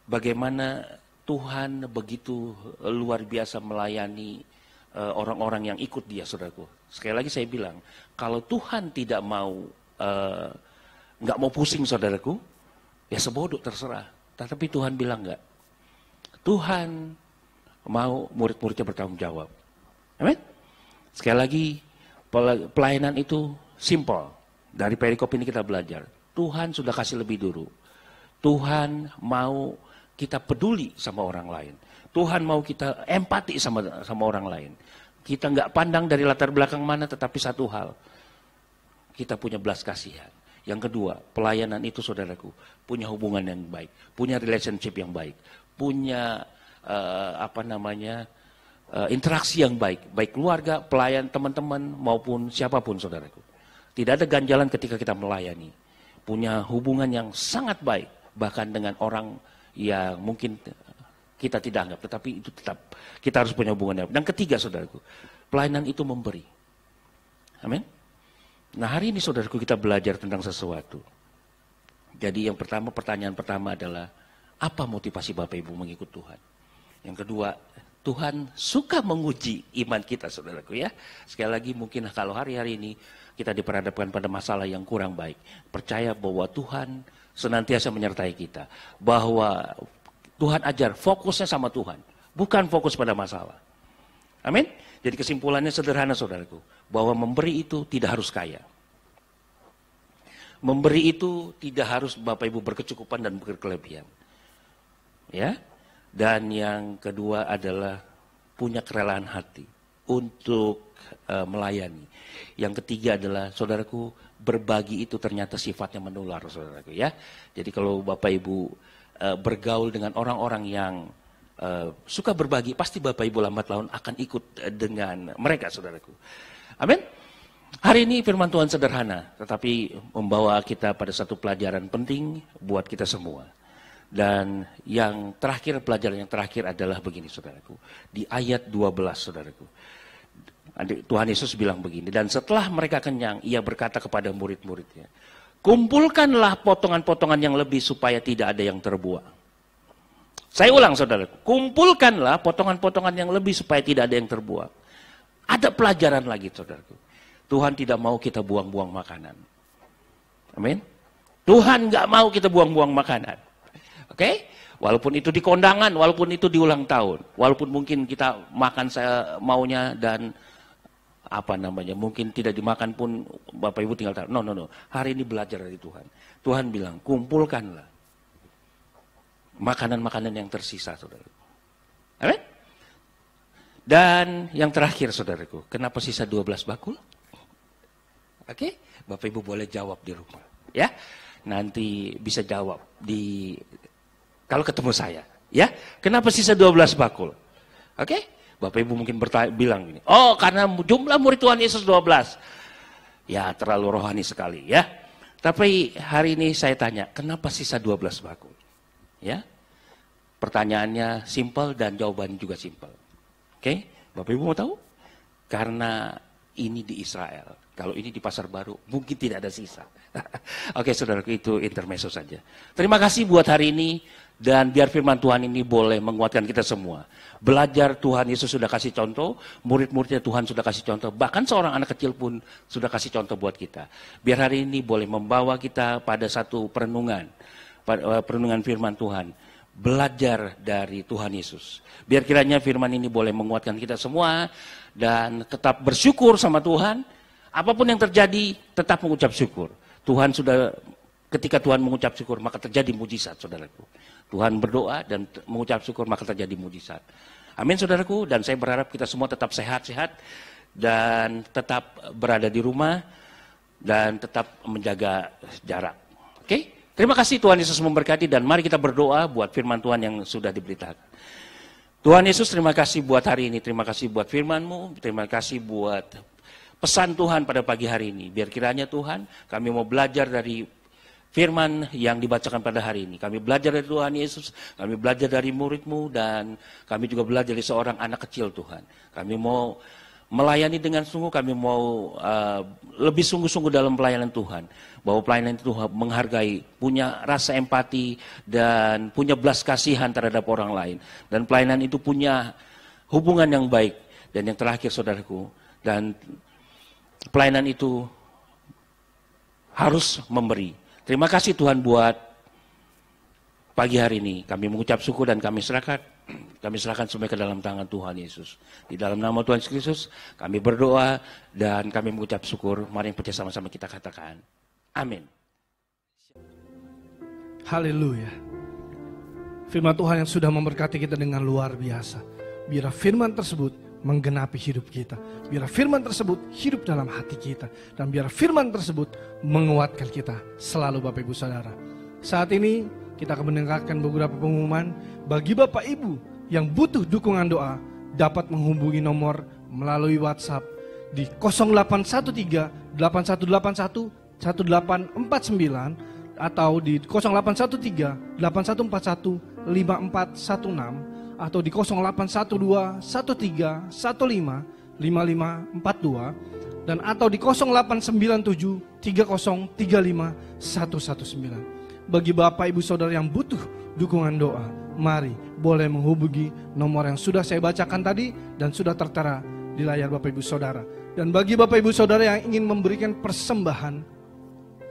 bagaimana Tuhan begitu luar biasa melayani orang-orang yang ikut dia, saudaraku. Sekali lagi saya bilang, kalau Tuhan tidak mau nggak mau pusing saudaraku, ya sebodoh terserah. Tapi Tuhan bilang enggak. Tuhan mau murid-muridnya bertanggung jawab. Amin. Sekali lagi, pelayanan itu simple. Dari perikop ini kita belajar. Tuhan sudah kasih lebih dulu. Tuhan mau kita peduli sama orang lain. Tuhan mau kita empati sama orang lain. Kita nggak pandang dari latar belakang mana, tetapi satu hal, kita punya belas kasihan. Yang kedua, pelayanan itu saudaraku punya hubungan yang baik, punya relationship yang baik, punya interaksi yang baik, baik keluarga, pelayan, teman-teman maupun siapapun saudaraku. Tidak ada ganjalan ketika kita melayani. Punya hubungan yang sangat baik, bahkan dengan orang yang mungkin kita tidak anggap, tetapi itu tetap kita harus punya hubungan yang baik. Dan ketiga saudaraku, pelayanan itu memberi. Amin. Nah hari ini saudaraku kita belajar tentang sesuatu. Jadi yang pertama, pertanyaan pertama adalah, apa motivasi Bapak Ibu mengikut Tuhan? Yang kedua, Tuhan suka menguji iman kita saudaraku ya. Sekali lagi, mungkin kalau hari-hari ini kita diperhadapkan pada masalah yang kurang baik, percaya bahwa Tuhan senantiasa menyertai kita. Bahwa Tuhan ajar fokusnya sama Tuhan, bukan fokus pada masalah. Amin. Jadi kesimpulannya sederhana saudaraku, bahwa memberi itu tidak harus kaya. Memberi itu tidak harus Bapak Ibu berkecukupan dan berkelebihan. Ya. Dan yang kedua adalah punya kerelaan hati untuk melayani. Yang ketiga adalah, saudaraku, berbagi itu ternyata sifatnya menular, saudaraku ya. Jadi kalau Bapak Ibu bergaul dengan orang-orang yang suka berbagi, pasti Bapak Ibu lambat laun akan ikut dengan mereka, saudaraku. Amin. Hari ini firman Tuhan sederhana, tetapi membawa kita pada satu pelajaran penting buat kita semua. Dan yang terakhir, pelajaran yang terakhir adalah begini, saudaraku. Di ayat 12, saudaraku. Tuhan Yesus bilang begini, dan setelah mereka kenyang, ia berkata kepada murid-muridnya, kumpulkanlah potongan-potongan yang lebih supaya tidak ada yang terbuang. Saya ulang, saudaraku, kumpulkanlah potongan-potongan yang lebih supaya tidak ada yang terbuang. Ada pelajaran lagi, saudaraku. Tuhan tidak mau kita buang-buang makanan. Amin. Tuhan nggak mau kita buang-buang makanan. Oke? Walaupun itu di kondangan, walaupun itu di ulang tahun, walaupun mungkin kita makan saya maunya dan mungkin tidak dimakan pun Bapak Ibu tinggal tahu. No. Hari ini belajar dari Tuhan. Tuhan bilang, kumpulkanlah makanan-makanan yang tersisa, saudara. Amin? Dan yang terakhir, saudaraku, kenapa sisa 12 bakul? Oke? Bapak Ibu boleh jawab di rumah. Ya? Nanti bisa jawab kalau ketemu saya. Ya? Kenapa sisa 12 bakul? Oke? Bapak Ibu mungkin bilang gini, oh karena jumlah murid Tuhan Yesus 12. Ya, terlalu rohani sekali ya. Tapi hari ini saya tanya, kenapa sisa 12 bakul? Ya. Pertanyaannya simpel dan jawabannya juga simpel. Oke? Bapak Ibu mau tahu? Karena ini di Israel. Kalau ini di Pasar Baru, mungkin tidak ada sisa. Oke, saudaraku, itu intermezzo saja. Terima kasih buat hari ini. Dan biar firman Tuhan ini boleh menguatkan kita semua. Belajar Tuhan Yesus sudah kasih contoh, murid-muridnya Tuhan sudah kasih contoh, bahkan seorang anak kecil pun sudah kasih contoh buat kita. Biar hari ini boleh membawa kita pada satu perenungan firman Tuhan. Belajar dari Tuhan Yesus. Biar kiranya firman ini boleh menguatkan kita semua dan tetap bersyukur sama Tuhan. Apapun yang terjadi, tetap mengucap syukur. Ketika Tuhan mengucap syukur, maka terjadi mujizat, saudaraku. Tuhan berdoa dan mengucap syukur, maka terjadi mujizat. Amin, saudaraku. Dan saya berharap kita semua tetap sehat-sehat dan tetap berada di rumah dan tetap menjaga jarak. Oke? Terima kasih, Tuhan Yesus memberkati, dan mari kita berdoa buat firman Tuhan yang sudah diberitakan. Tuhan Yesus, terima kasih buat hari ini. Terima kasih buat firman-Mu. Terima kasih buat pesan Tuhan pada pagi hari ini. Biar kiranya Tuhan, kami mau belajar dari firman yang dibacakan pada hari ini. Kami belajar dari Tuhan Yesus, kami belajar dari murid-Mu, dan kami juga belajar dari seorang anak kecil, Tuhan. Kami mau melayani dengan sungguh, kami mau lebih sungguh-sungguh dalam pelayanan Tuhan. Bahwa pelayanan itu menghargai, punya rasa empati, dan punya belas kasihan terhadap orang lain. Dan pelayanan itu punya hubungan yang baik. Dan yang terakhir, saudaraku, dan pelayanan itu harus memberi. Terima kasih Tuhan buat pagi hari ini. Kami mengucap syukur dan kami serahkan semua ke dalam tangan Tuhan Yesus. Di dalam nama Tuhan Yesus Kristus, kami berdoa dan kami mengucap syukur. Mari yang percaya sama-sama kita katakan. Amin. Haleluya. Firman Tuhan yang sudah memberkati kita dengan luar biasa. Biar firman tersebut menggenapi hidup kita. Biar firman tersebut hidup dalam hati kita. Dan biar firman tersebut menguatkan kita selalu, Bapak Ibu Saudara. Saat ini kita akan mendengarkan beberapa pengumuman. Bagi Bapak Ibu yang butuh dukungan doa, dapat menghubungi nomor melalui WhatsApp di 0813 8181 1849 atau di 0813 8141 5416 atau di 0812 13 15 5542 dan atau di 0897 30 35 119. Bagi Bapak Ibu Saudara yang butuh dukungan doa, mari boleh menghubungi nomor yang sudah saya bacakan tadi dan sudah tertera di layar Bapak Ibu Saudara. Dan bagi Bapak Ibu Saudara yang ingin memberikan persembahan,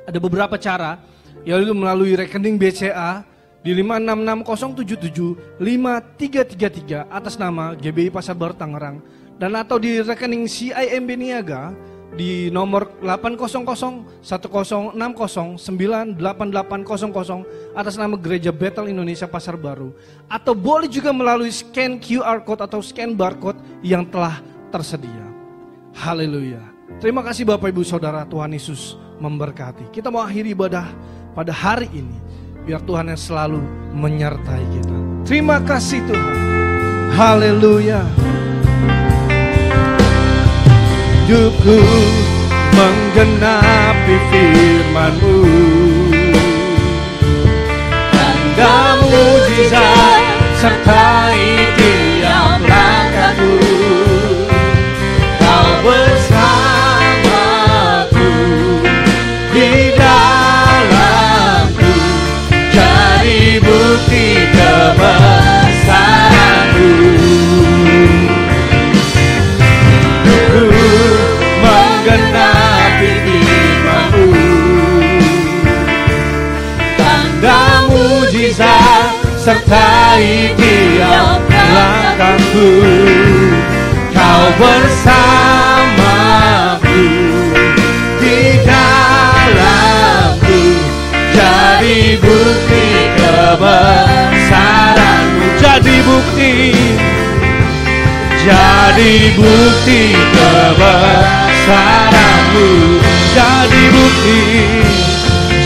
ada beberapa cara, yaitu melalui rekening BCA di 5660775333 atas nama GBI Pasar Baru Tangerang, dan atau di rekening CIMB Niaga di nomor 800-1060-98800 atas nama Gereja Bethel Indonesia Pasar Baru. Atau boleh juga melalui scan QR Code atau scan barcode yang telah tersedia. Haleluya. Terima kasih Bapak Ibu Saudara, Tuhan Yesus memberkati. Kita mau akhiri ibadah pada hari ini. Biar Tuhan yang selalu menyertai kita. Terima kasih Tuhan. Haleluya. Hidupku menggenapi firman-Mu, tanda mujizat sertai tiap langkahku. Kau bersamaku di dalamku, jadi bukti kebesaran-Mu. Menggenapi firman-Mu, tanda mujizat sertai tiap langkahku. Kau bersamaku di dalamku, jadi bukti kebesaran-Mu. Jadi bukti kebesaran-Mu,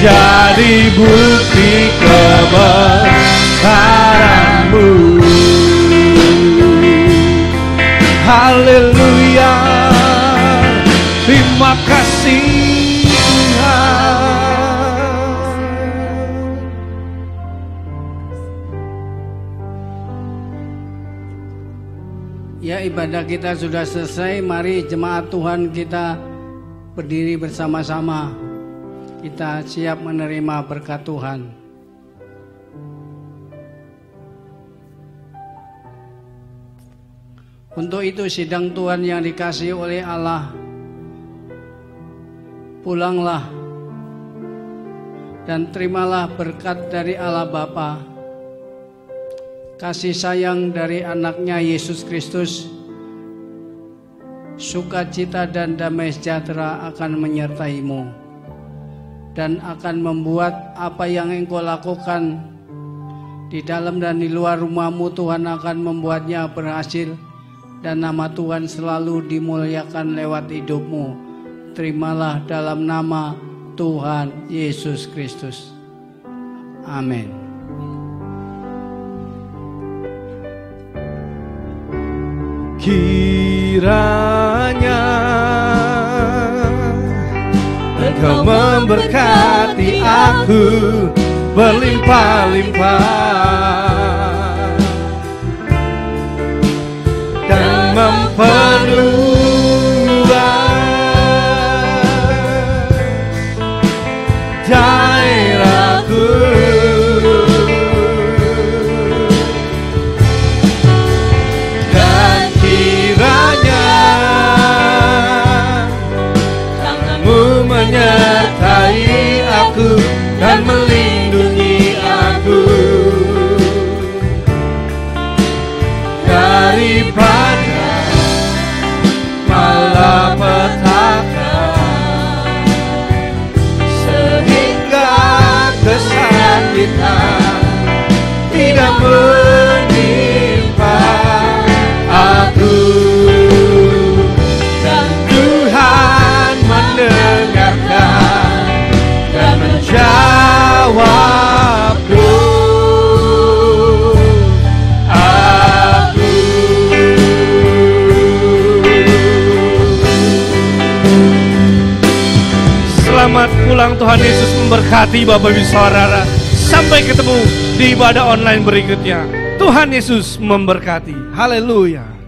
jadi bukti kebesaran-Mu. Haleluya, terima kasih Tuhan. Ya, ibadah kita sudah selesai. Mari jemaat Tuhan kita berdiri bersama-sama. Kita siap menerima berkat Tuhan. Untuk itu sidang Tuhan yang dikasihi oleh Allah, pulanglah dan terimalah berkat dari Allah Bapa, kasih sayang dari anaknya Yesus Kristus, sukacita dan damai sejahtera akan menyertaimu dan akan membuat apa yang engkau lakukan di dalam dan di luar rumahmu, Tuhan akan membuatnya berhasil dan nama Tuhan selalu dimuliakan lewat hidupmu. Terimalah dalam nama Tuhan Yesus Kristus. Amin. Kiranya Engkau memberkati aku berlimpah-limpah dan memperluas daerahku. Dan kiranya tangan-Mu menyertai aku dan melindungi aku daripada malapetaka, sehingga kesakitan tidak menimpa aku. Dan Tuhan mendengarkan dan menjawab aku. Selamat pulang, Tuhan Yesus memberkati Bapak Ibu Saudara. Sampai ketemu di ibadah online berikutnya. Tuhan Yesus memberkati. Haleluya.